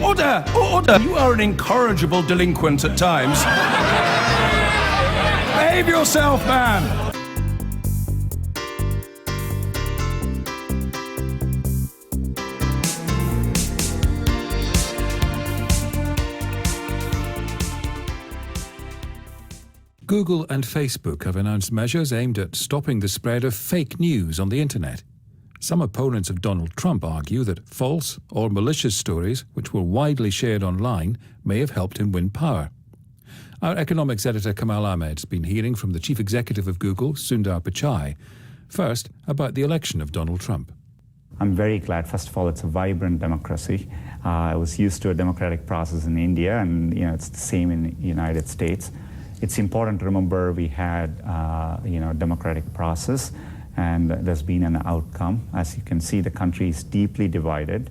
Order! Order! You are an incorrigible delinquent at times. Behave yourself, man! Google and Facebook have announced measures aimed at stopping the spread of fake news on the internet. Some opponents of Donald Trump argue that false or malicious stories, which were widely shared online, may have helped him win power. Our economics editor Kamal Ahmed's been hearing from the chief executive of Google, Sundar Pichai, first about the election of Donald Trump. I'm very glad. First of all, it's a vibrant democracy. I was used to a democratic process in India, and it's the same in the United States. It's important to remember we had a democratic process, and there's been an outcome. As you can see, the country is deeply divided.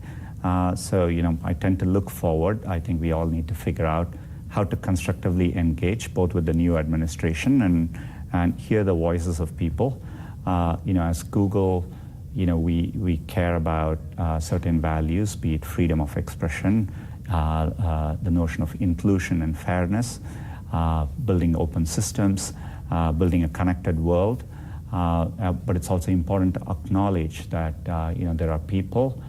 So I tend to look forward. I think we all need to figure out how to constructively engage both with the new administration and hear the voices of people. As Google, we care about certain values, be it freedom of expression, the notion of inclusion and fairness, building open systems, building a connected world. But it's also important to acknowledge that there are people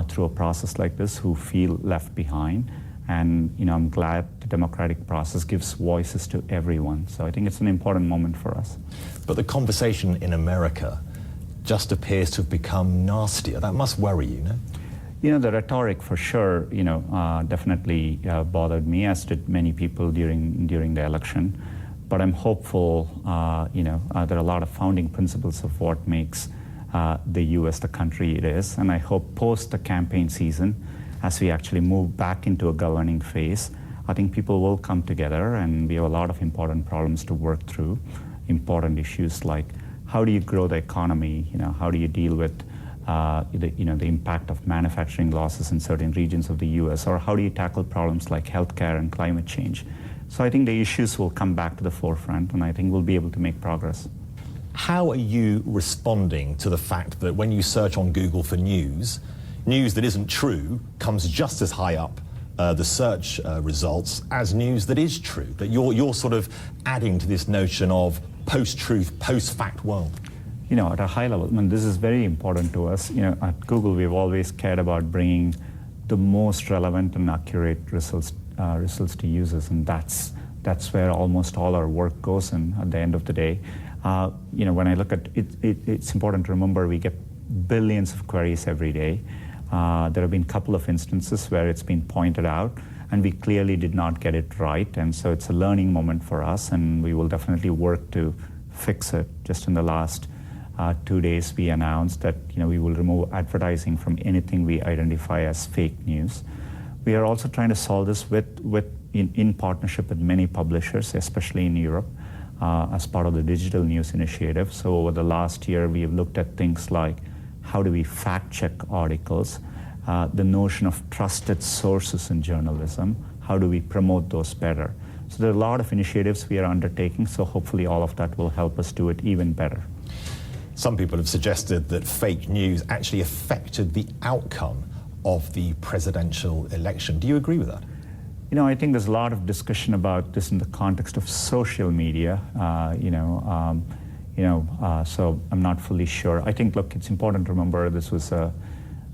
through a process like this who feel left behind. And I'm glad the democratic process gives voices to everyone. So I think it's an important moment for us. But the conversation in America just appears to have become nastier. That must worry you, no? The rhetoric for sure, definitely bothered me, as did many people during the election. But I'm hopeful, there are a lot of founding principles of what makes the U.S. the country it is. And I hope post the campaign season, as we actually move back into a governing phase, I think people will come together, and we have a lot of important problems to work through. Important issues like how do you grow the economy? How do you deal with the impact of manufacturing losses in certain regions of the U.S., or how do you tackle problems like healthcare and climate change? So I think the issues will come back to the forefront, and I think we'll be able to make progress. How are you responding to the fact that when you search on Google for news that isn't true comes just as high up the search results as news that is true? That you're sort of adding to this notion of post-truth, post-fact world. At a high level, this is very important to us. At Google, we've always cared about bringing the most relevant and accurate results to users, and that's where almost all our work goes. And at the end of the day, when I look at it, it's important to remember we get billions of queries every day. There have been a couple of instances where it's been pointed out, and we clearly did not get it right. And so it's a learning moment for us, and we will definitely work to fix it. Just in the last 2 days, we announced that we will remove advertising from anything we identify as fake news. We are also trying to solve this in partnership with many publishers, especially in Europe, as part of the Digital News Initiative. So over the last year, we have looked at things like how do we fact-check articles, the notion of trusted sources in journalism, how do we promote those better. So there are a lot of initiatives we are undertaking, so hopefully all of that will help us do it even better. Some people have suggested that fake news actually affected the outcome of the presidential election. Do you agree with that? I think there's a lot of discussion about this in the context of social media, so I'm not fully sure. I think, look, it's important to remember this was a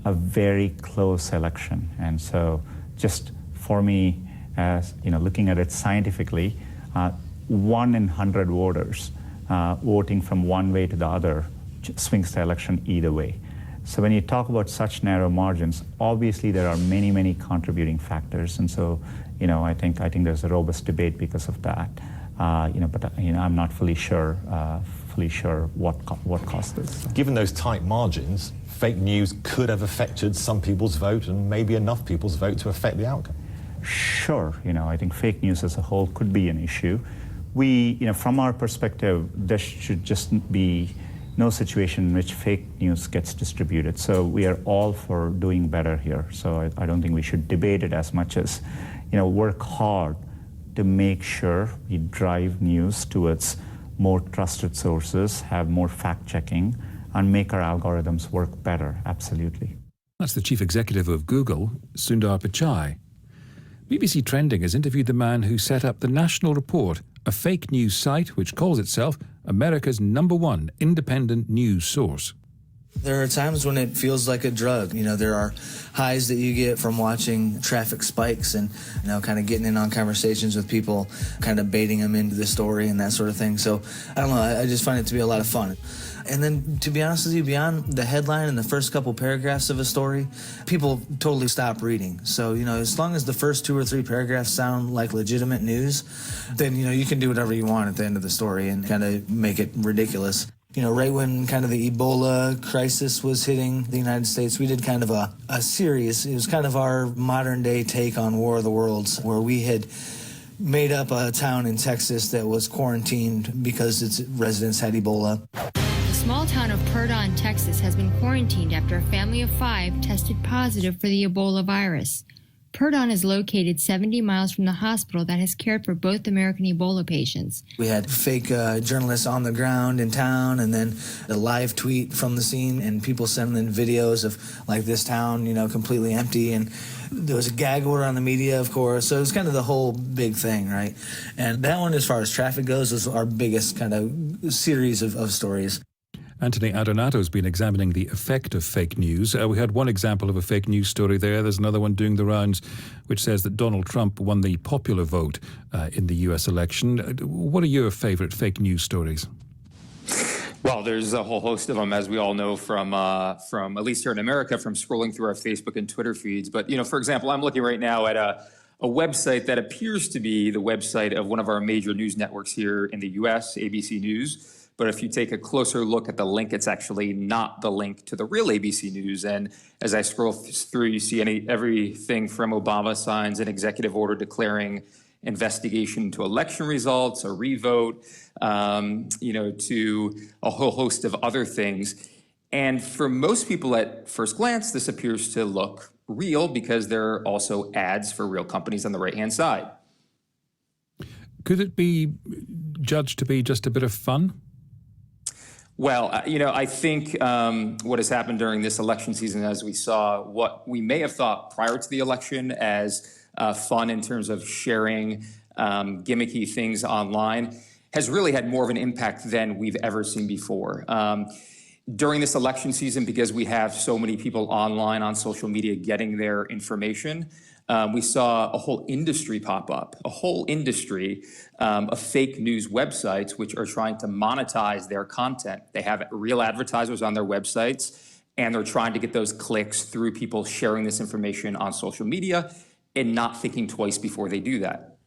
very close election. And so just for me, as looking at it scientifically, 1 in 100 voters voting from one way to the other swings the election either way. So when you talk about such narrow margins, obviously there are many, many contributing factors. And so, I think there's a robust debate because of that. But I'm not fully sure what caused this. Given those tight margins, fake news could have affected some people's vote and maybe enough people's vote to affect the outcome. Sure, I think fake news as a whole could be an issue. From our perspective, there should just be no situation in which fake news gets distributed. So we are all for doing better here. So I don't think we should debate it as much as, work hard to make sure we drive news towards more trusted sources, have more fact-checking, and make our algorithms work better, absolutely. That's the chief executive of Google, Sundar Pichai. BBC Trending has interviewed the man who set up the National Report, a fake news site which calls itself America's #1 independent news source. There are times when it feels like a drug. There are highs that you get from watching traffic spikes and, kind of getting in on conversations with people, kind of baiting them into the story and that sort of thing. So, I don't know, I just find it to be a lot of fun. And then, to be honest with you, beyond the headline and the first couple paragraphs of a story, people totally stop reading. So, as long as the first 2 or 3 paragraphs sound like legitimate news, then, you can do whatever you want at the end of the story and kind of make it ridiculous. Right when kind of the Ebola crisis was hitting the United States, we did kind of a series. It was kind of our modern-day take on War of the Worlds, where we had made up a town in Texas that was quarantined because its residents had Ebola. The small town of Purdon, Texas, has been quarantined after a family of 5 tested positive for the Ebola virus. Purdon is located 70 miles from the hospital that has cared for both American Ebola patients. We had fake journalists on the ground in town, and then a live tweet from the scene, and people sending in videos of this town, completely empty. And there was a gag order on the media, of course. So it was kind of the whole big thing, right? And that one, as far as traffic goes, was our biggest kind of series of stories. Anthony Adonato's been examining the effect of fake news. We had one example of a fake news story there. There's another one doing the rounds which says that Donald Trump won the popular vote in the US election. What are your favourite fake news stories? Well, there's a whole host of them, as we all know from at least here in America, from scrolling through our Facebook and Twitter feeds. But, for example, I'm looking right now at a website that appears to be the website of one of our major news networks here in the US, ABC News. But if you take a closer look at the link, it's actually not the link to the real ABC News. And as I scroll through, you see everything from Obama signs an executive order declaring investigation into election results, a revote, to a whole host of other things. And for most people at first glance, this appears to look real because there are also ads for real companies on the right-hand side. Could it be judged to be just a bit of fun? Well, I think what has happened during this election season, as we saw what we may have thought prior to the election as fun in terms of sharing gimmicky things online, has really had more of an impact than we've ever seen before. During this election season, because we have so many people online on social media getting their information, we saw a whole industry pop up, a whole industry of fake news websites which are trying to monetize their content. They have real advertisers on their websites, and they're trying to get those clicks through people sharing this information on social media and not thinking twice before they do that.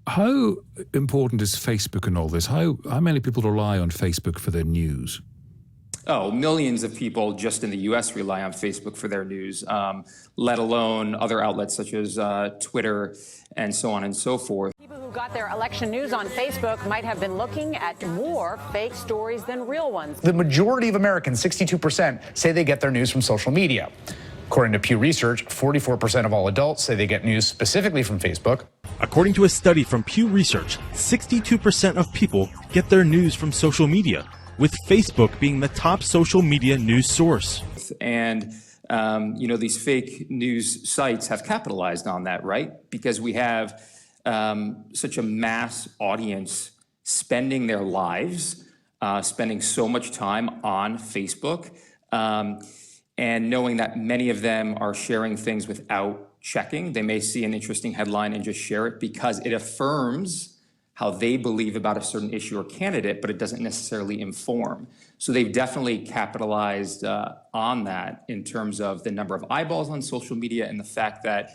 How important is Facebook in all this? How many people rely on Facebook for their news? Oh, millions of people just in the U.S. rely on Facebook for their news, let alone other outlets such as Twitter and so on and so forth. People who got their election news on Facebook might have been looking at more fake stories than real ones. The majority of Americans, 62%, say they get their news from social media. According to Pew Research, 44% of all adults say they get news specifically from Facebook. According to a study from Pew Research, 62% of people get their news from social media, with Facebook being the top social media news source. And, these fake news sites have capitalized on that, right? Because we have such a mass audience spending their lives, spending so much time on Facebook, and knowing that many of them are sharing things without checking. They may see an interesting headline and just share it because it affirms how they believe about a certain issue or candidate, but it doesn't necessarily inform. So they've definitely capitalized on that in terms of the number of eyeballs on social media and the fact that,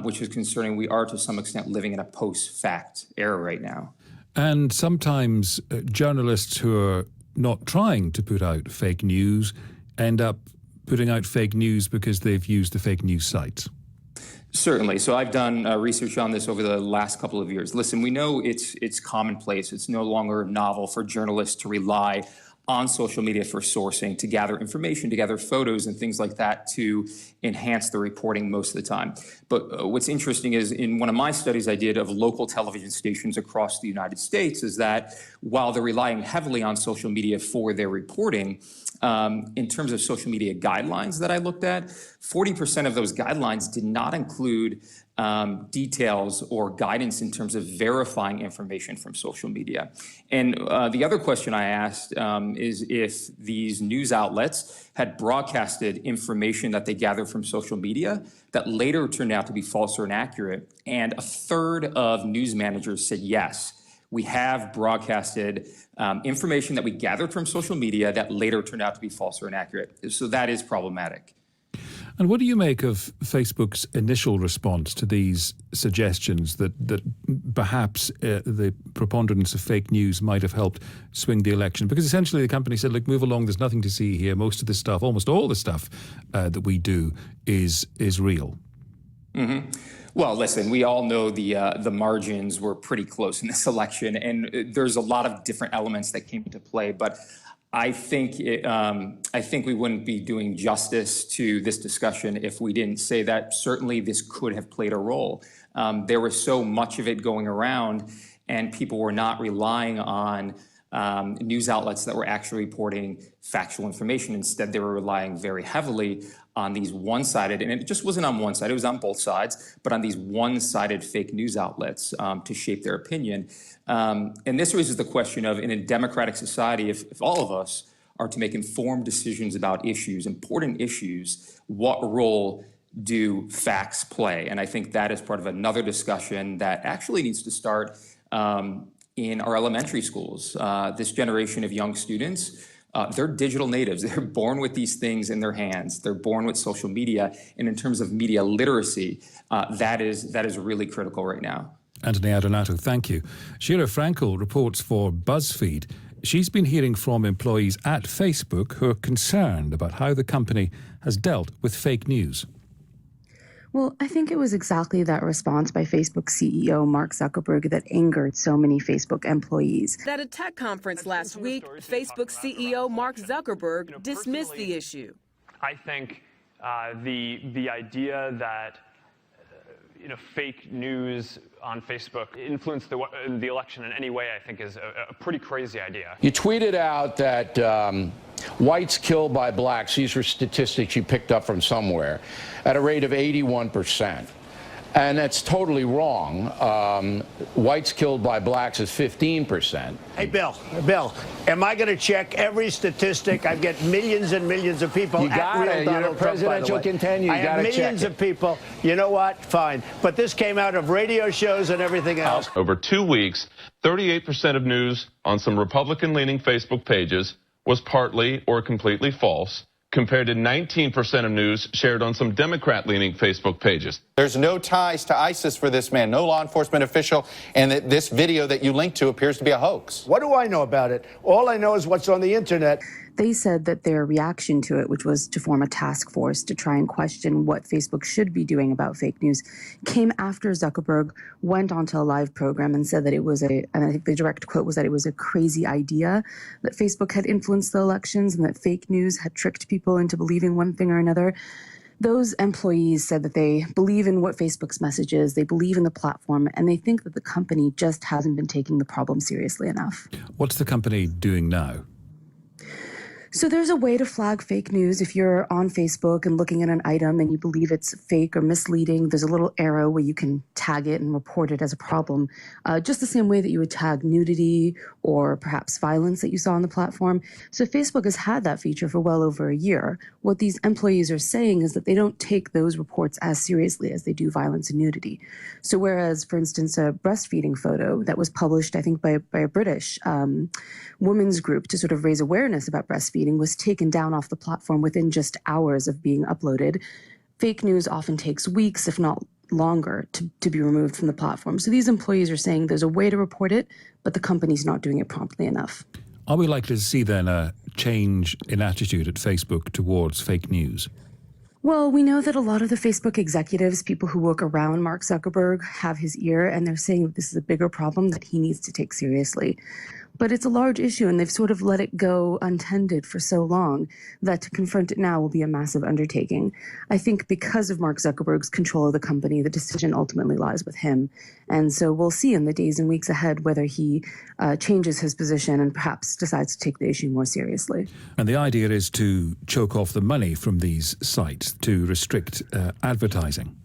which is concerning, we are to some extent living in a post-fact era right now. And sometimes journalists who are not trying to put out fake news end up putting out fake news because they've used the fake news sites. Certainly. So I've done research on this over the last couple of years. Listen, we know it's commonplace. It's no longer novel for journalists to rely on social media for sourcing, to gather information, to gather photos and things like that to enhance the reporting most of the time. But what's interesting is in one of my studies I did of local television stations across the United States is that while they're relying heavily on social media for their reporting, in terms of social media guidelines that I looked at, 40% of those guidelines did not include details or guidance in terms of verifying information from social media. And the other question I asked is if these news outlets had broadcasted information that they gathered from social media that later turned out to be false or inaccurate. And a third of news managers said yes. We have broadcasted information that we gathered from social media that later turned out to be false or inaccurate. So that is problematic. And what do you make of Facebook's initial response to these suggestions that perhaps the preponderance of fake news might have helped swing the election? Because essentially the company said, look, move along, there's nothing to see here. Most of the stuff, almost all the stuff that we do is real. Mm-hmm. Well, listen, we all know the margins were pretty close in this election, and there's a lot of different elements that came into play. But I think we wouldn't be doing justice to this discussion if we didn't say that certainly this could have played a role. There was so much of it going around, and people were not relying on news outlets that were actually reporting factual information. Instead, they were relying very heavily on these one-sided, and it just wasn't on one side, it was on both sides, but on these one-sided fake news outlets to shape their opinion. And this raises the question of, in a democratic society, if all of us are to make informed decisions about issues, important issues, what role do facts play? And I think that is part of another discussion that actually needs to start in our elementary schools. This generation of young students, they're digital natives. They're born with these things in their hands. They're born with social media. And in terms of media literacy, that is really critical right now. Anthony Adonato, thank you. Shira Frankel reports for BuzzFeed. She's been hearing from employees at Facebook who are concerned about how the company has dealt with fake news. Well, I think it was exactly that response by Facebook CEO Mark Zuckerberg that angered so many Facebook employees. At a tech conference last week, Facebook CEO Mark Zuckerberg dismissed the issue. I think the idea that fake news on Facebook influenced the election in any way, I think, is a pretty crazy idea. You tweeted out that whites killed by blacks, these were statistics you picked up from somewhere, at a rate of 81%. And that's totally wrong. Whites killed by blacks is 15%. Hey, Bill, am I going to check every statistic? I get millions and millions of people. You got it. You're a presidential contender. You got to check it. I have millions of people. You know what? Fine. But this came out of radio shows and everything else. Over 2 weeks, 38% of news on some Republican-leaning Facebook pages was partly or completely false, compared to 19% of news shared on some Democrat-leaning Facebook pages. There's no ties to ISIS for this man, no law enforcement official, and that this video that you linked to appears to be a hoax. What do I know about it? All I know is what's on the internet. They said that their reaction to it, which was to form a task force to try and question what Facebook should be doing about fake news, came after Zuckerberg went onto a live program and said that it was and I think the direct quote was that it was a crazy idea that Facebook had influenced the elections and that fake news had tricked people into believing one thing or another. Those employees said that they believe in what Facebook's message is, they believe in the platform, and they think that the company just hasn't been taking the problem seriously enough. What's the company doing now? So there's a way to flag fake news. If you're on Facebook and looking at an item and you believe it's fake or misleading, there's a little arrow where you can tag it and report it as a problem, just the same way that you would tag nudity or perhaps violence that you saw on the platform. So Facebook has had that feature for well over a year. What these employees are saying is that they don't take those reports as seriously as they do violence and nudity. So whereas, for instance, a breastfeeding photo that was published, I think, by a British women's group to sort of raise awareness about breastfeeding was taken down off the platform within just hours of being uploaded. Fake news often takes weeks, if not longer, to be removed from the platform. So these employees are saying there's a way to report it, but the company's not doing it promptly enough. Are we likely to see then a change in attitude at Facebook towards fake news? Well, we know that a lot of the Facebook executives, people who work around Mark Zuckerberg, have his ear, and they're saying that this is a bigger problem that he needs to take seriously. But it's a large issue, and they've sort of let it go untended for so long that to confront it now will be a massive undertaking. I think because of Mark Zuckerberg's control of the company, the decision ultimately lies with him. And so we'll see in the days and weeks ahead whether he changes his position and perhaps decides to take the issue more seriously. And the idea is to choke off the money from these sites, to restrict advertising.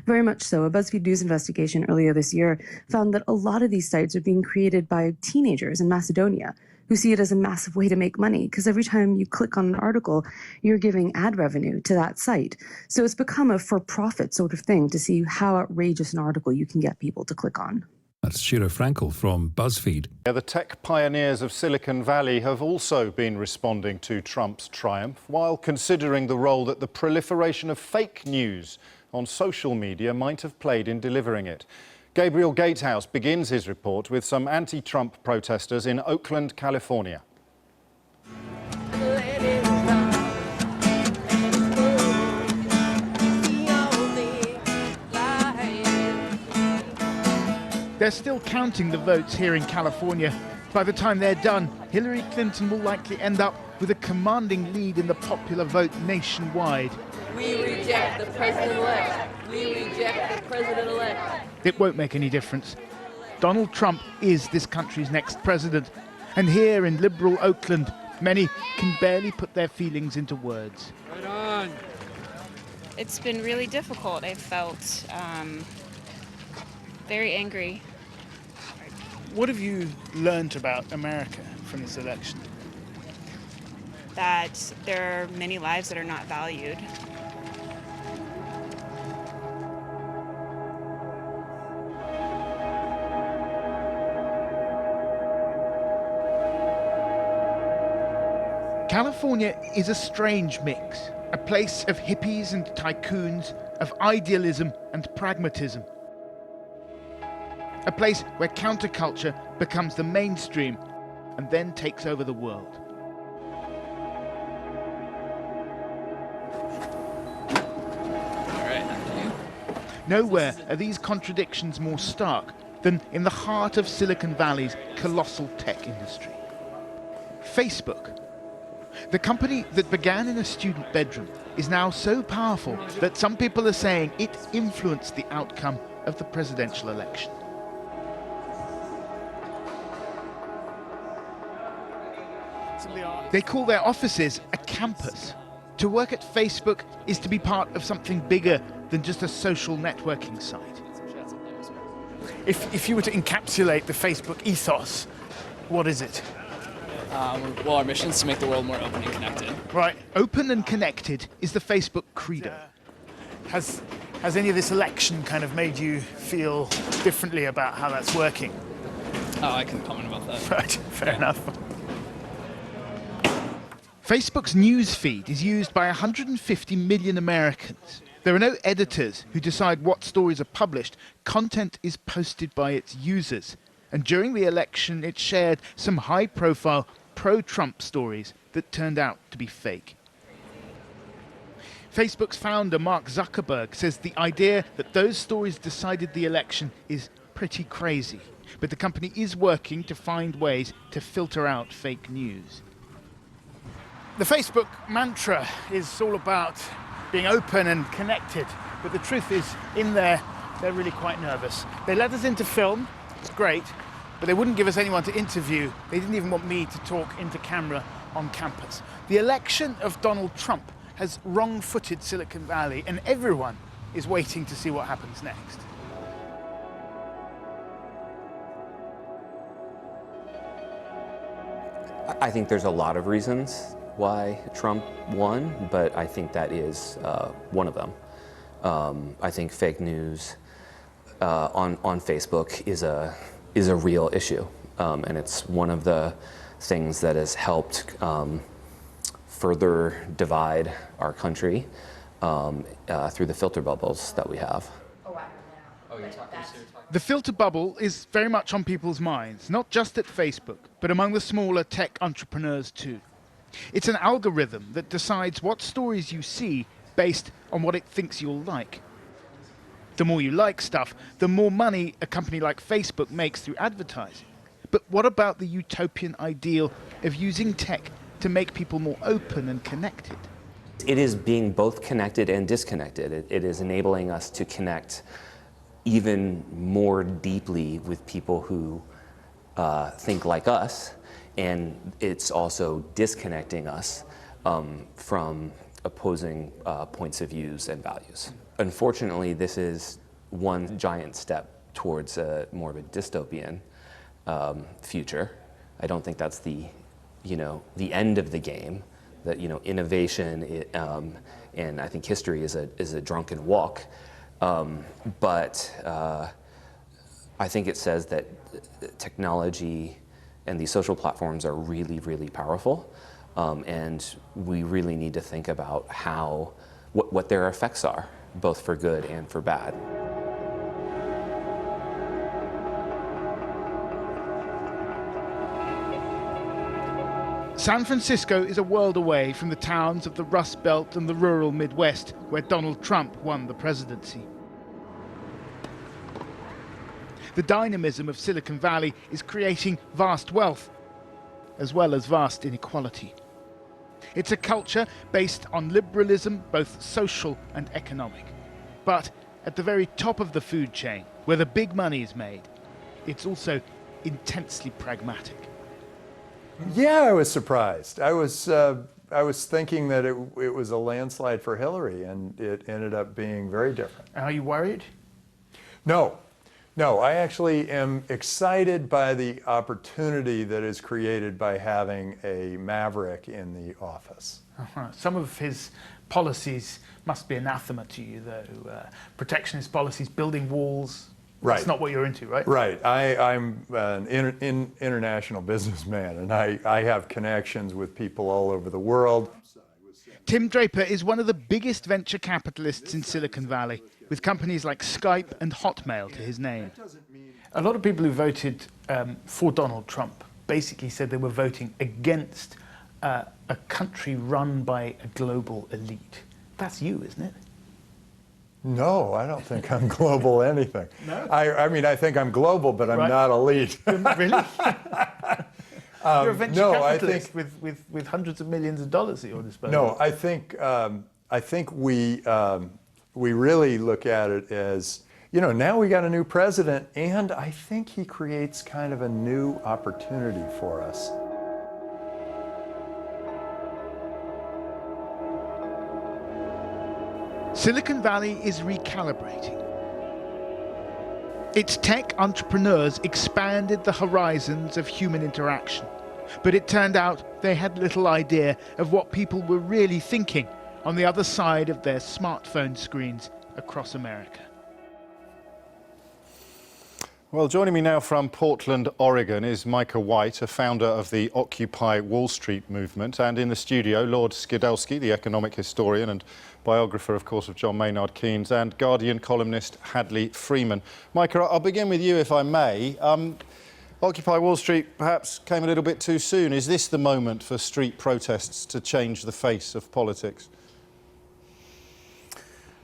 Very much so. A BuzzFeed News investigation earlier this year found that a lot of these sites are being created by teenagers in Macedonia who see it as a massive way to make money, because every time you click on an article, you're giving ad revenue to that site. So it's become a for-profit sort of thing to see how outrageous an article you can get people to click on. That's Shira Frankel from BuzzFeed. The tech pioneers of Silicon Valley have also been responding to Trump's triumph while considering the role that the proliferation of fake news on social media might have played in delivering it. Gabriel Gatehouse begins his report with some anti-Trump protesters in Oakland, California. They're still counting the votes here in California. By the time they're done, Hillary Clinton will likely end up with a commanding lead in the popular vote nationwide. We reject the president-elect. We reject the president-elect. It won't make any difference. Donald Trump is this country's next president. And here in liberal Oakland, many can barely put their feelings into words. Right on. It's been really difficult. I felt very angry. What have you learned about America from this election? That there are many lives that are not valued. California is a strange mix, a place of hippies and tycoons, of idealism and pragmatism. A place where counterculture becomes the mainstream and then takes over the world. Nowhere are these contradictions more stark than in the heart of Silicon Valley's colossal tech industry. Facebook, the company that began in a student bedroom, is now so powerful that some people are saying it influenced the outcome of the presidential election. They call their offices a campus. To work at Facebook is to be part of something bigger than just a social networking site. If you were to encapsulate the Facebook ethos, what is it? Well, our mission is to make the world more open and connected. Right. Open and connected is the Facebook credo. Has any of this election kind of made you feel differently about how that's working? Oh, I couldn't comment about that. Right, fair enough. Facebook's news feed is used by 150 million Americans. There are no editors who decide what stories are published. Content is posted by its users. And during the election, it shared some high-profile pro-Trump stories that turned out to be fake. Facebook's founder, Mark Zuckerberg, says the idea that those stories decided the election is pretty crazy. But the company is working to find ways to filter out fake news. The Facebook mantra is all about being open and connected, but the truth is, in there, they're really quite nervous. They let us into film, it's great, but they wouldn't give us anyone to interview. They didn't even want me to talk into camera on campus. The election of Donald Trump has wrong-footed Silicon Valley, and everyone is waiting to see what happens next. I think there's a lot of reasons why Trump won, but I think that is one of them. I think fake news on Facebook is a real issue, and it's one of the things that has helped further divide our country through the filter bubbles that we have. The filter bubble is very much on people's minds, not just at Facebook, but among the smaller tech entrepreneurs too. It's an algorithm that decides what stories you see based on what it thinks you'll like. The more you like stuff, the more money a company like Facebook makes through advertising. But what about the utopian ideal of using tech to make people more open and connected? It is being both connected and disconnected. It is enabling us to connect even more deeply with people who think like us, and it's also disconnecting us from opposing points of views and values. Unfortunately, this is one giant step towards more of a dystopian future. I don't think that's the end of the game. That innovation and I think history is a drunken walk. But I think it says that technology and these social platforms are really, really powerful, and we really need to think about what their effects are, both for good and for bad. San Francisco is a world away from the towns of the Rust Belt and the rural Midwest, where Donald Trump won the presidency. The dynamism of Silicon Valley is creating vast wealth, as well as vast inequality. It's a culture based on liberalism, both social and economic. But at the very top of the food chain, where the big money is made, it's also intensely pragmatic. Yeah, I was surprised. I was thinking that it was a landslide for Hillary, and it ended up being very different. Are you worried? No. I actually am excited by the opportunity that is created by having a maverick in the office. Some of his policies must be anathema to you, though. Protectionist policies, building walls. Right. That's not what you're into, right? Right. I'm an international businessman, and I have connections with people all over the world. Tim Draper is one of the biggest venture capitalists in Silicon Valley, with companies like Skype and Hotmail to his name. A lot of people who voted for Donald Trump basically said they were voting against a country run by a global elite. That's you, isn't it? No, I don't think I'm global anything. No? I mean, I think I'm global, but I'm not elite. Really? You're a venture no, capitalist with hundreds of millions of dollars at your disposal. No, I think we really look at it as, now we got a new president, and I think he creates kind of a new opportunity for us. Silicon Valley is recalibrating. Its tech entrepreneurs expanded the horizons of human interaction, but it turned out they had little idea of what people were really thinking on the other side of their smartphone screens across America. Well, joining me now from Portland, Oregon, is Micah White, a founder of the Occupy Wall Street movement, and in the studio, Lord Skidelsky, the economic historian and biographer, of course, of John Maynard Keynes, and Guardian columnist Hadley Freeman. Micah, I'll begin with you, if I may. Occupy Wall Street perhaps came a little bit too soon. Is this the moment for street protests to change the face of politics?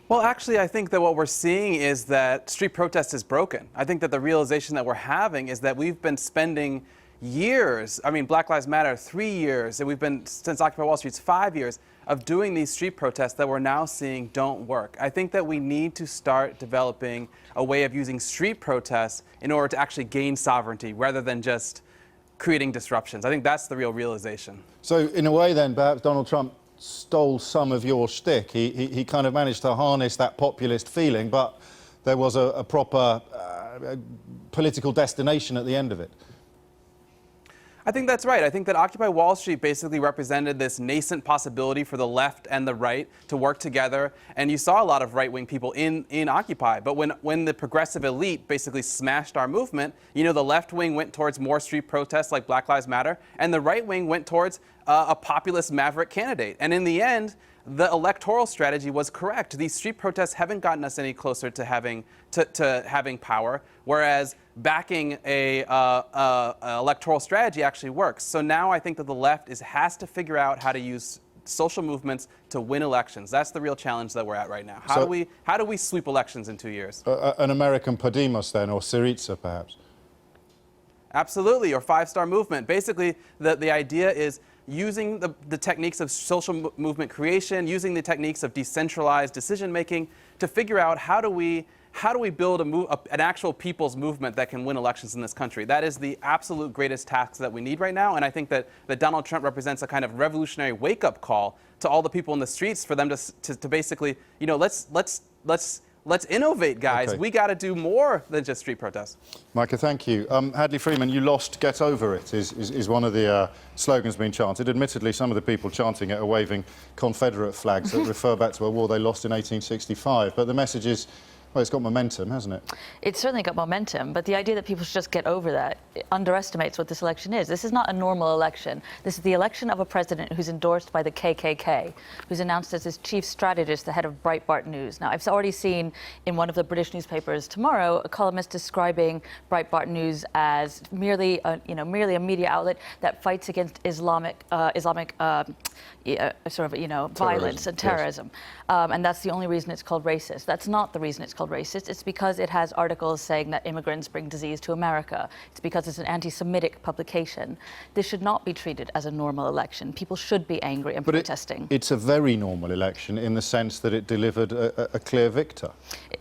Well, actually, I think that what we're seeing is that street protest is broken. I think that the realization that we're having is that we've been spending years, Black Lives Matter, 3 years, and we've been, since Occupy Wall Street's 5 years, of doing these street protests that we're now seeing don't work. I think that we need to start developing a way of using street protests in order to actually gain sovereignty rather than just creating disruptions. I think that's the real realization. So, in a way then, perhaps Donald Trump stole some of your shtick. He kind of managed to harness that populist feeling, but there was a proper political destination at the end of it. I think that's right. I think that Occupy Wall Street basically represented this nascent possibility for the left and the right to work together. And you saw a lot of right-wing people in Occupy. But when the progressive elite basically smashed our movement, the left wing went towards more street protests like Black Lives Matter, and the right wing went towards a populist maverick candidate. And in the end, the electoral strategy was correct. These street protests haven't gotten us any closer to having power, whereas backing a electoral strategy actually works. So now I think that the left has to figure out how to use social movements to win elections. That's the real challenge that we're at right now. How do we sweep elections in 2 years? An American Podemos then, or Syriza perhaps? Absolutely, or five-star movement. Basically, the idea is using the techniques of social movement creation, using the techniques of decentralized decision-making to figure out how do we build an actual people's movement that can win elections in this country. That is the absolute greatest task that we need right now, and I think that Donald Trump represents a kind of revolutionary wake-up call to all the people in the streets for them to basically, you know, let's innovate, guys. Okay. We got to do more than just street protests. Micah, thank you. Hadley Freeman, you lost, get over it, is one of the slogans being chanted. Admittedly, some of the people chanting it are waving Confederate flags that refer back to a war they lost in 1865. But the message is, well, it's got momentum, hasn't it? It's certainly got momentum, but the idea that people should just get over that underestimates what this election is. This is not a normal election. This is the election of a president who's endorsed by the KKK, who's announced as his chief strategist, the head of Breitbart News. Now, I've already seen in one of the British newspapers tomorrow a columnist describing Breitbart News as merely a media outlet that fights against Islamic violence and terrorism. Yes. And that's the only reason it's called racist. That's not the reason it's called racist. It's because it has articles saying that immigrants bring disease to America. It's because it's an anti-Semitic publication. This should not be treated as a normal election. People should be angry and protesting. It's a very normal election in the sense that it delivered a clear victor.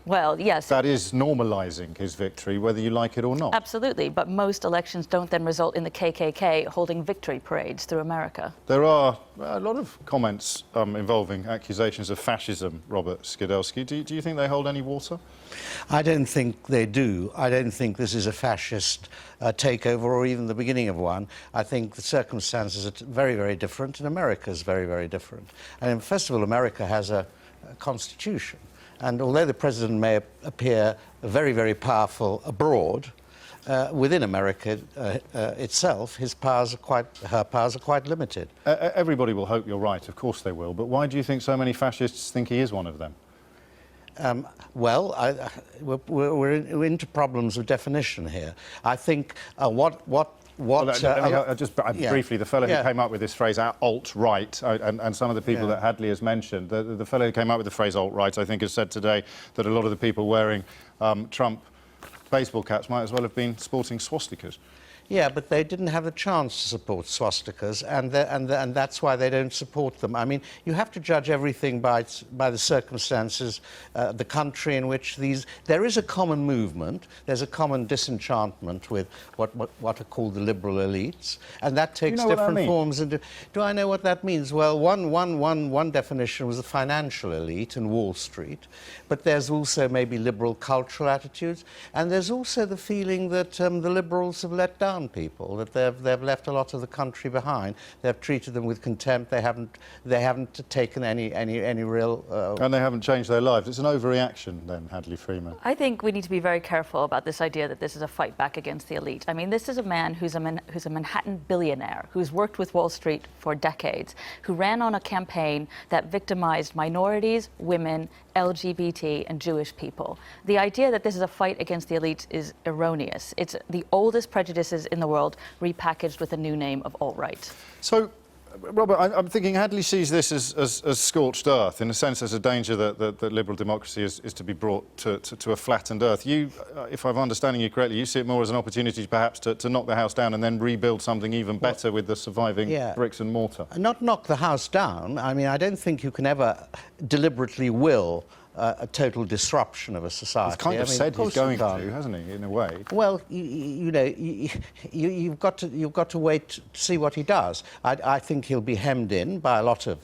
Well, yes. That is normalising his victory, whether you like it or not. Absolutely, but most elections don't then result in the KKK holding victory parades through America. There are a lot of comments involving accusations of fascism, Robert Skidelsky. Do you think they hold any water? I don't think they do. I don't think this is a fascist takeover or even the beginning of one. I think the circumstances are very, very different, and America is very, very different. And first of all, America has a constitution. And although the president may appear very, very powerful abroad, within America itself, her powers are quite limited. Everybody will hope you're right, of course they will, but why do you think so many fascists think he is one of them? We're into problems of definition here. I think briefly, the fellow who came up with this phrase, alt-right, and some of the people that Hadley has mentioned, the fellow who came up with the phrase alt-right, I think, has said today that a lot of the people wearing Trump baseball caps might as well have been sporting swastikas. Yeah, but they didn't have a chance to support swastikas, and that's why they don't support them. I mean, you have to judge everything by the circumstances, the country in which these... There is a common movement. There's a common disenchantment with what are called the liberal elites, and that takes different forms. Do I know what that means? Well, one definition was the financial elite and Wall Street, but there's also maybe liberal cultural attitudes, and there's also the feeling that the liberals have let down people, that they've left a lot of the country behind. They've treated them with contempt. They haven't taken any real... And they haven't changed their lives. It's an overreaction then, Hadley Freeman. I think we need to be very careful about this idea that this is a fight back against the elite. I mean, this is a man who's a Manhattan billionaire, who's worked with Wall Street for decades, who ran on a campaign that victimized minorities, women, LGBT and Jewish people. The idea that this is a fight against the elites is erroneous. It's the oldest prejudices in the world repackaged with a new name of alt-right. So, Robert, I'm thinking Hadley sees this as scorched earth. In a sense, there's a danger that liberal democracy is to be brought to a flattened earth. You, if I'm understanding you correctly, you see it more as an opportunity perhaps to knock the house down and then rebuild something even better with the surviving bricks and mortar. Not knock the house down. I mean, I don't think you can ever deliberately will a total disruption of a society. He's kind of said he's going to, hasn't he, in a way? Well, you know, you've got to wait to see what he does. I think he'll be hemmed in by a lot of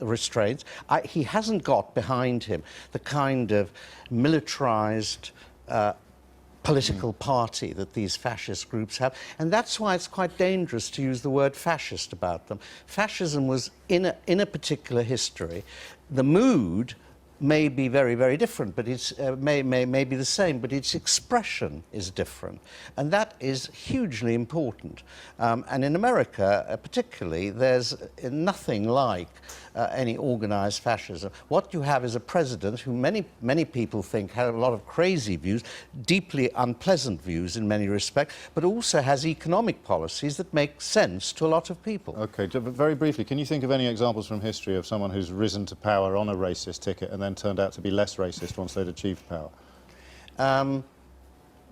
restraints. He hasn't got behind him the kind of militarized political party that these fascist groups have, and that's why it's quite dangerous to use the word fascist about them. Fascism was in a particular history. The mood may be very, very different, but it's may be the same, but its expression is different, and that is hugely important. And in America, particularly, there's nothing like any organized fascism. What you have is a president who many people think had a lot of crazy views, deeply unpleasant views in many respects, but also has economic policies that make sense to a lot of people. Okay, but very briefly, can you think of any examples from history of someone who's risen to power on a racist ticket and then turned out to be less racist once they'd achieved power?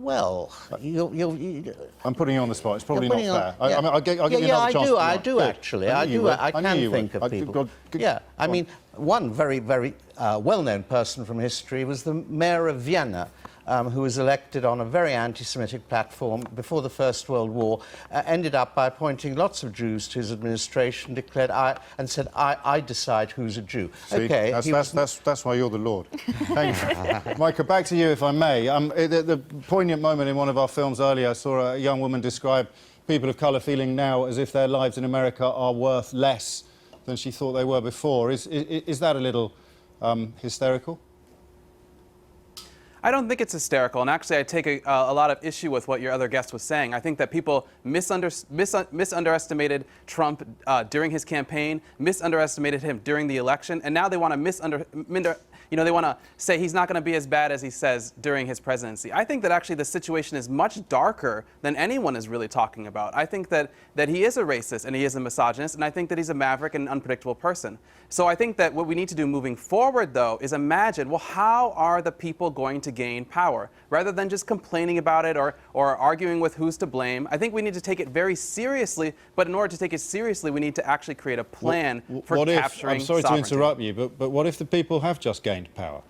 Well, I'm putting you on the spot. It's probably not fair. Yeah. I mean, I'll give you another chance. I do actually. I can think of people. Yeah, I mean, one very, very well-known person from history was the mayor of Vienna, who was elected on a very anti-Semitic platform before the First World War, ended up by appointing lots of Jews to his administration, declared, and said, I decide who's a Jew. See, okay, that's why you're the Lord. Thank you. Micah, back to you, if I may. The poignant moment in one of our films earlier, I saw a young woman describe people of colour feeling now as if their lives in America are worth less than she thought they were before. Is that a little hysterical? I don't think it's hysterical, and actually I take a lot of issue with what your other guest was saying. I think that people misunderestimated Trump during his campaign, misunderestimated him during the election, and now they want to they want to say he's not going to be as bad as he says during his presidency. I think that actually the situation is much darker than anyone is really talking about. I think that he is a racist and he is a misogynist, and I think that he's a maverick and an unpredictable person. So I think that what we need to do moving forward, though, is imagine, well, how are the people going to gain power? Rather than just complaining about it or arguing with who's to blame, I think we need to take it very seriously, but in order to take it seriously, we need to actually create a plan for capturing I'm sorry sovereignty. to interrupt you, but what if the people have just gained power?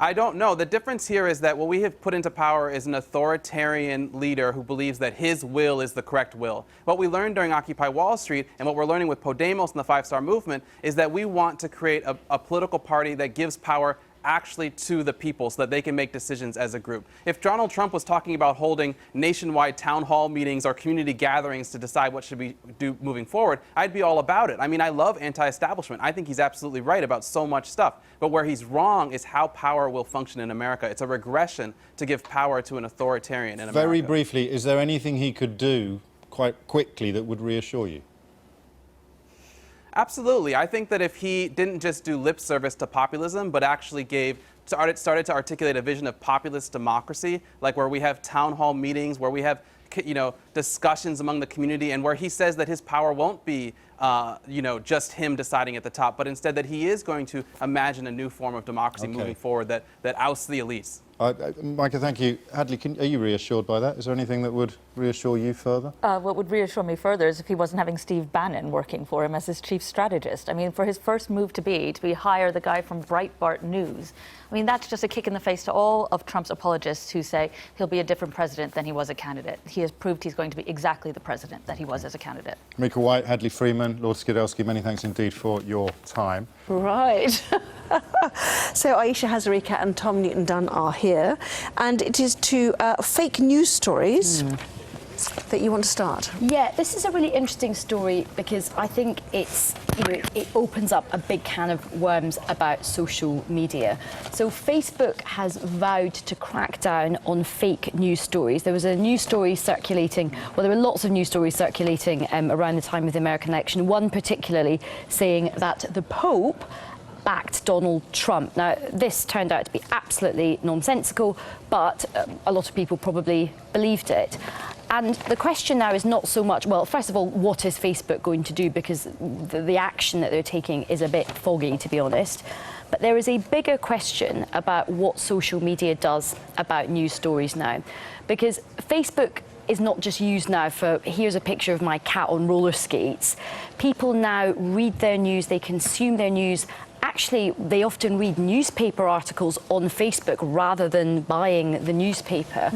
I don't know. The difference here is that what we have put into power is an authoritarian leader who believes that his will is the correct will. What we learned during Occupy Wall Street and what we're learning with Podemos and the 5-Star Movement is that we want to create a political party that gives power actually to the people so that they can make decisions as a group. If Donald Trump was talking about holding nationwide town hall meetings or community gatherings to decide what should we do moving forward, I'd be all about it. I mean, I love anti-establishment. I think he's absolutely right about so much stuff. But where he's wrong is how power will function in America. It's a regression to give power to an authoritarian in America. Very briefly, is there anything he could do quite quickly that would reassure you? Absolutely. I think that if he didn't just do lip service to populism, but actually started to articulate a vision of populist democracy, like where we have town hall meetings, where we have discussions among the community, and where he says that his power won't be just him deciding at the top, but instead that he is going to imagine a new form of democracy moving forward that ousts the elites. Micah, thank you. Hadley, are you reassured by that? Is there anything that would reassure you further? What would reassure me further is if he wasn't having Steve Bannon working for him as his chief strategist. I mean, for his first move to be hire the guy from Breitbart News. I mean, that's just a kick in the face to all of Trump's apologists who say he'll be a different president than he was a candidate. He has proved he's going to be exactly the president that he was as a candidate. Mika White, Hadley Freeman, Lord Skidelsky, many thanks indeed for your time. Right. So Aisha Hazarika and Tom Newton-Dunn are here, and it is to fake news stories that you want to start. Yeah, this is a really interesting story because I think it's, it opens up a big can of worms about social media. So Facebook has vowed to crack down on fake news stories. There was a news story circulating, well, there were lots of news stories circulating around the time of the American election, one particularly saying that the Pope backed Donald Trump. Now, this turned out to be absolutely nonsensical, but a lot of people probably believed it. And the question now is not so much, well, first of all, what is Facebook going to do? Because the action that they're taking is a bit foggy, to be honest. But there is a bigger question about what social media does about news stories now. Because Facebook is not just used now for, here's a picture of my cat on roller skates. People now read their news, they consume their news. Actually, they often read newspaper articles on Facebook rather than buying the newspaper.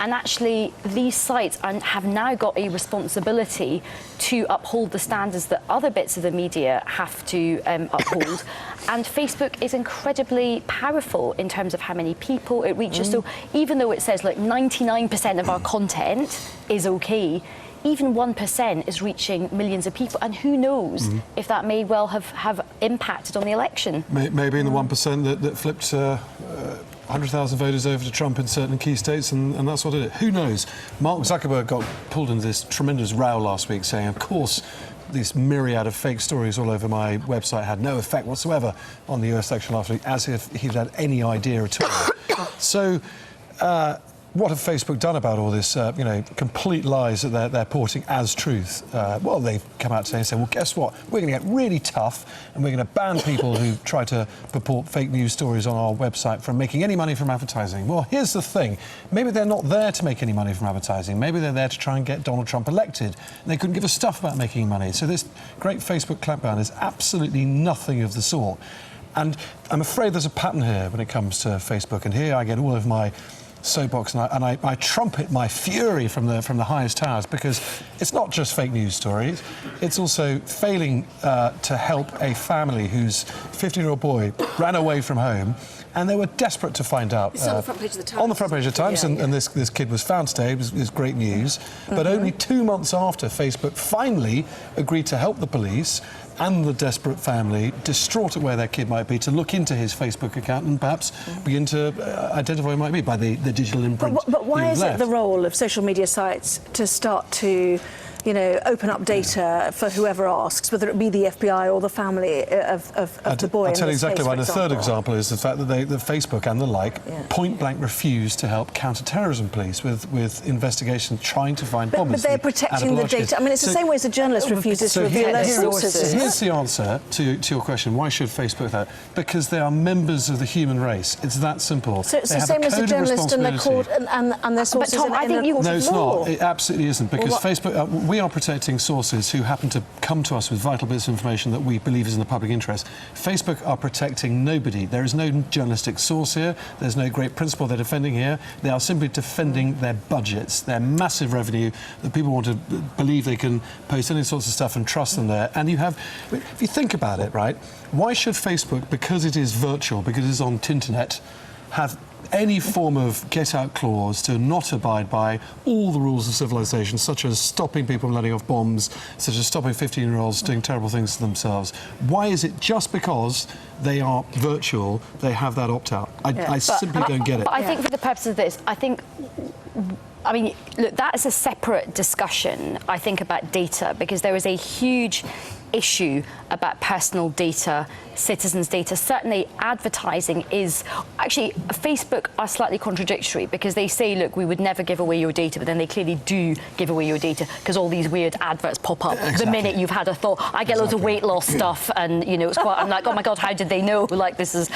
And actually, these sites have now got a responsibility to uphold the standards that other bits of the media have to uphold. And Facebook is incredibly powerful in terms of how many people it reaches. So even though it says like 99% of our content is okay, even 1% is reaching millions of people, and who knows if that may well have impacted on the election. Maybe in the 1% that flipped 100,000 voters over to Trump in certain key states, and that's what it is. Who knows? Mark Zuckerberg got pulled into this tremendous row last week saying, of course, this myriad of fake stories all over my website had no effect whatsoever on the US election last week, as if he'd had any idea at all. So, what have Facebook done about all this, complete lies that they're porting as truth? Well, they've come out today and said, well, guess what? We're going to get really tough and we're going to ban people who try to purport fake news stories on our website from making any money from advertising. Well, here's the thing. Maybe they're not there to make any money from advertising. Maybe they're there to try and get Donald Trump elected. And they couldn't give a stuff about making money. So this great Facebook clampdown is absolutely nothing of the sort. And I'm afraid there's a pattern here when it comes to Facebook. And here I get all of my soapbox and I trumpet my fury from the highest towers, because it's not just fake news stories, it's also failing to help a family whose 15-year-old boy ran away from home, and they were desperate to find out. It's on the front page of the Times. On the front page of the Times, and this kid was found today. It was great news. But only 2 months after Facebook finally agreed to help the police and the desperate family, distraught at where their kid might be, to look into his Facebook account and perhaps begin to identify who might be by the digital imprint. But why is left. it the role of social media sites to start to, open up data for whoever asks, whether it be the FBI or the family of the boy? I'll tell you in this exactly case, why. for The third example. example is the fact that Facebook and the like point-blank refuse to help counter-terrorism police with investigations trying to find bombers. But they're protecting the data. I mean, it's the same way as a journalist refuses to reveal their sources. Here's the answer to your question. Why should Facebook that? Because they are members of the human race. It's that simple. So it's the same as a journalist and their court and their sources. But Tom, I think No, it's not. It absolutely isn't. Because Facebook, we are protecting sources who happen to come to us with vital bits of information that we believe is in the public interest. Facebook are protecting nobody. There is no journalistic source here. There's no great principle they're defending here. They are simply defending their budgets, their massive revenue, that people want to believe they can post any sorts of stuff and trust them there. And you have, if you think about it, right, why should Facebook, because it is virtual, because it is on Tinternet, have any form of get-out clause to not abide by all the rules of civilization, such as stopping people from letting off bombs, such as stopping 15-year-olds doing terrible things to themselves? Why is it just because they are virtual, they have that opt-out? I simply don't get it. But I think for the purpose of this, I mean, look, that is a separate discussion, I think, about data, because there is a huge issue about personal data, citizens' data. Certainly advertising is... Actually, Facebook are slightly contradictory, because they say, look, we would never give away your data, but then they clearly do give away your data, because all these weird adverts pop up the minute you've had a thought. I get loads of weight loss stuff, and, it's quite... I'm like, oh, my God, how did they know? Like, this is...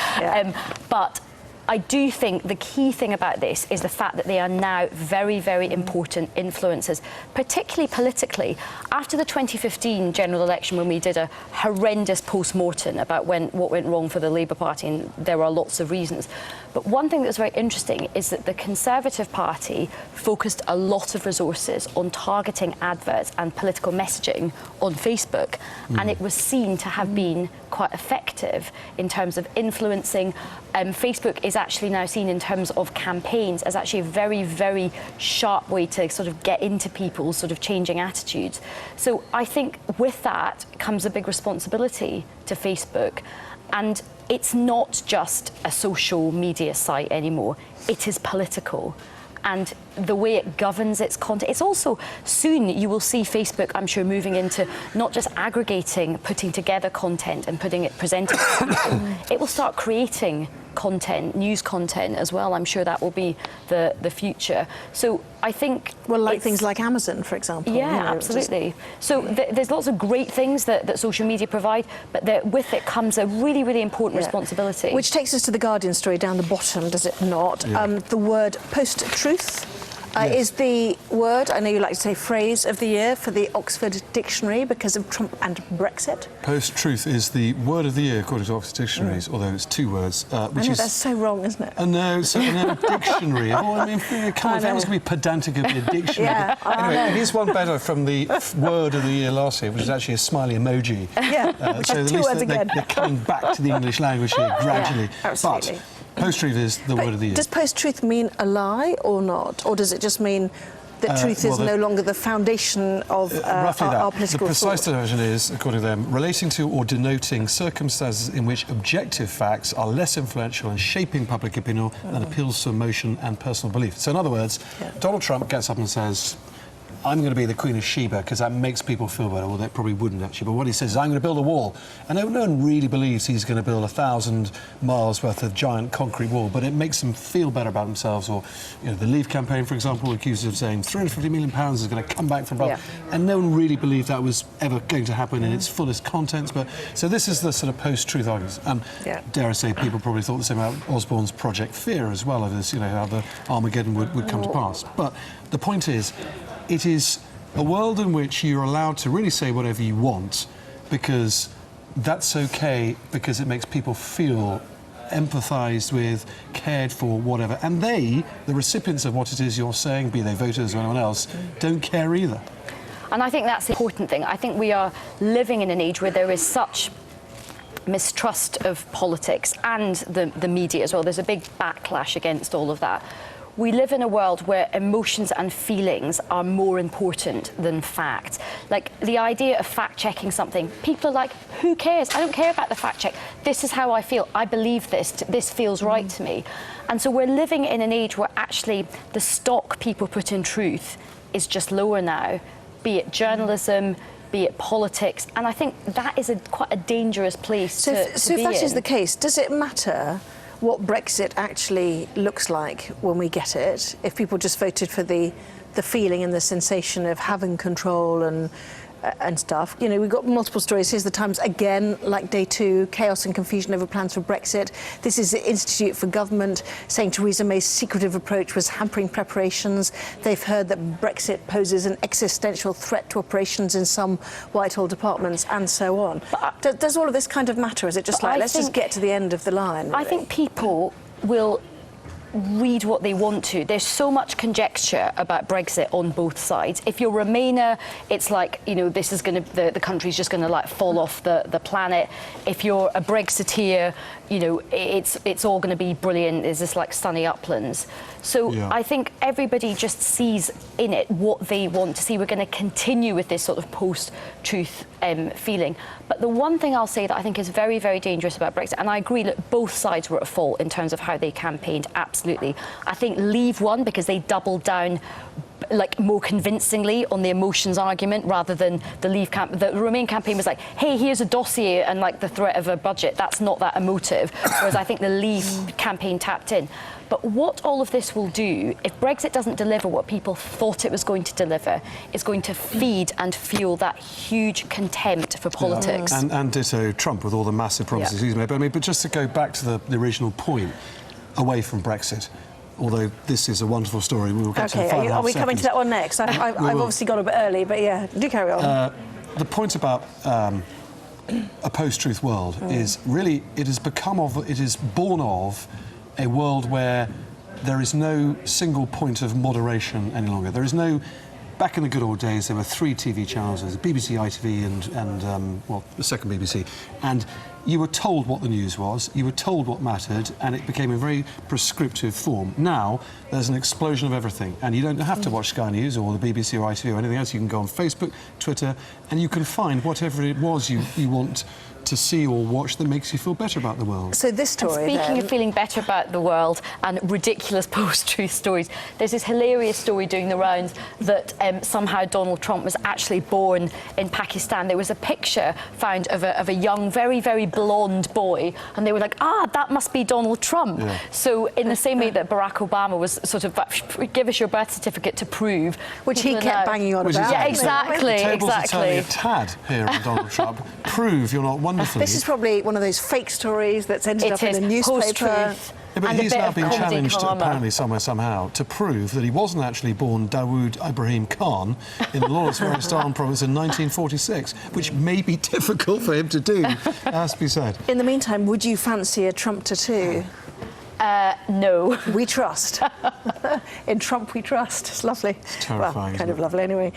But I do think the key thing about this is the fact that they are now very, very important influencers, particularly politically. After the 2015 general election, when we did a horrendous post-mortem about what went wrong for the Labour Party, and there are lots of reasons. But one thing that's very interesting is that the Conservative Party focused a lot of resources on targeting adverts and political messaging on Facebook, and it was seen to have been quite effective in terms of influencing. Facebook is actually now seen in terms of campaigns as actually a very, very sharp way to sort of get into people's sort of changing attitudes. So I think with that comes a big responsibility to Facebook. And it's not just a social media site anymore, it is political. And the way it governs its content. It's also, soon you will see Facebook, I'm sure, moving into not just aggregating, putting together content and presenting it to people. It will start creating content, news content as well. I'm sure that will be the future. So I think... Well, like things like Amazon, for example. Yeah, absolutely. So there's lots of great things that social media provide, but with it comes a really, really important responsibility. Which takes us to the Guardian story down the bottom, does it not? Yeah. The word post-truth is the word, I know you like to say phrase of the year for the Oxford Dictionary because of Trump and Brexit. Post-truth is the word of the year according to Oxford Dictionaries, although it's 2 words. Which I know, is, that's so wrong, isn't it? No, dictionary. Oh, I mean, come on, if that was going to be pedantic, it'd be a dictionary. Anyway, here's one better from the word of the year last year, which is actually a smiley emoji. Which so has at 2 words least again. they're coming back to the English language here gradually. Absolutely. But post-truth is the word of the year. Does post-truth mean a lie or not? Or does it just mean that truth is no longer the foundation of roughly our that. political The precise thought? definition is, according to them, relating to or denoting circumstances in which objective facts are less influential in shaping public opinion than appeals to emotion and personal belief. So in other words, Donald Trump gets up and says, I'm going to be the Queen of Sheba because that makes people feel better. Well, they probably wouldn't actually. But what he says is, I'm going to build a wall. And no one really believes he's going to build 1,000 miles worth of giant concrete wall, but it makes them feel better about themselves. Or, you know, the Leave campaign, for example, accused of saying £350 million is going to come back from above. Yeah. And no one really believed that was ever going to happen in its fullest contents. But so this is the sort of post-truth arguments. And dare I say, people probably thought the same about Osborne's Project Fear as well, of this, you know, how the Armageddon would come to pass. But the point is, it is a world in which you're allowed to really say whatever you want, because that's okay, because it makes people feel empathised with, cared for, whatever. And they, the recipients of what it is you're saying, be they voters or anyone else, don't care either. And I think that's the important thing. I think we are living in an age where there is such mistrust of politics and the media as well. There's a big backlash against all of that. We live in a world where emotions and feelings are more important than fact. Like, the idea of fact-checking something, people are like, who cares? I don't care about the fact-check. This is how I feel. I believe this. This feels right to me. And so we're living in an age where actually the stock people put in truth is just lower now, be it journalism, be it politics. And I think that is quite a dangerous place to be in. So if that is the case, does it matter what Brexit actually looks like when we get it, if people just voted for the feeling and the sensation of having control and stuff? You know, we've got multiple stories. Here's the Times again, like day 2, chaos and confusion over plans for Brexit. This is the Institute for Government saying Theresa May's secretive approach was hampering preparations. They've heard that Brexit poses an existential threat to operations in some Whitehall departments and so on. Does all of this kind of matter? Is it just like, let's just get to the end of the line? Really? I think people will read what they want to. There's so much conjecture about Brexit on both sides. If you're Remainer, it's like, you know, this is going to, the country's just going to like fall off the planet. If you're a Brexiteer, you know, it's all going to be brilliant. There's this like sunny uplands. So I think everybody just sees in it what they want to see. We're going to continue with this sort of post-truth feeling. But the one thing I'll say that I think is very, very dangerous about Brexit, and I agree that both sides were at fault in terms of how they campaigned, absolutely. I think Leave won because they doubled down like more convincingly on the emotions argument rather than the Leave camp. The Remain campaign was like, hey, here's a dossier and like the threat of a budget. That's not that emotive. Whereas I think the Leave campaign tapped in. But what all of this will do, if Brexit doesn't deliver what people thought it was going to deliver, is going to feed and fuel that huge contempt for politics. And ditto Trump with all the massive promises he's made. But I mean, but just to go back to the original point, away from Brexit, although this is a wonderful story, we will get to the final are we coming to that one next? I've obviously got a bit early, but yeah, do carry on. The point about a post-truth world is really, it is born of a world where there is no single point of moderation any longer. There is no... Back in the good old days, there were 3 TV channels. There was BBC, ITV, and well, the second BBC. And you were told what the news was, you were told what mattered, and it became a very prescriptive form. Now, there's an explosion of everything, and you don't have to watch Sky News or the BBC or ITV or anything else. You can go on Facebook, Twitter, and you can find whatever it was you want to see or watch that makes you feel better about the world. So this story, and speaking of feeling better about the world and ridiculous post-truth stories, there's this hilarious story doing the rounds that somehow Donald Trump was actually born in Pakistan. There was a picture found of a young, very, very blonde boy, and they were like, that must be Donald Trump. Yeah. So in the same way that Barack Obama was sort of, give us your birth certificate to prove. Which he kept banging on about. Yeah, exactly, the tables exactly. are turning a tad here on Donald Trump. Prove you're not wonderfully. This is probably one of those fake stories that's ended up in a newspaper. Yeah, but he's now been challenged, apparently, somehow, to prove that he wasn't actually born Dawood Ibrahim Khan in the Lawrence Waziristan province in 1946, which may be difficult for him to do, has to be said. In the meantime, would you fancy a Trump tattoo? No. We trust. In Trump we trust. It's lovely. It's terrifying. Well, kind of lovely anyway.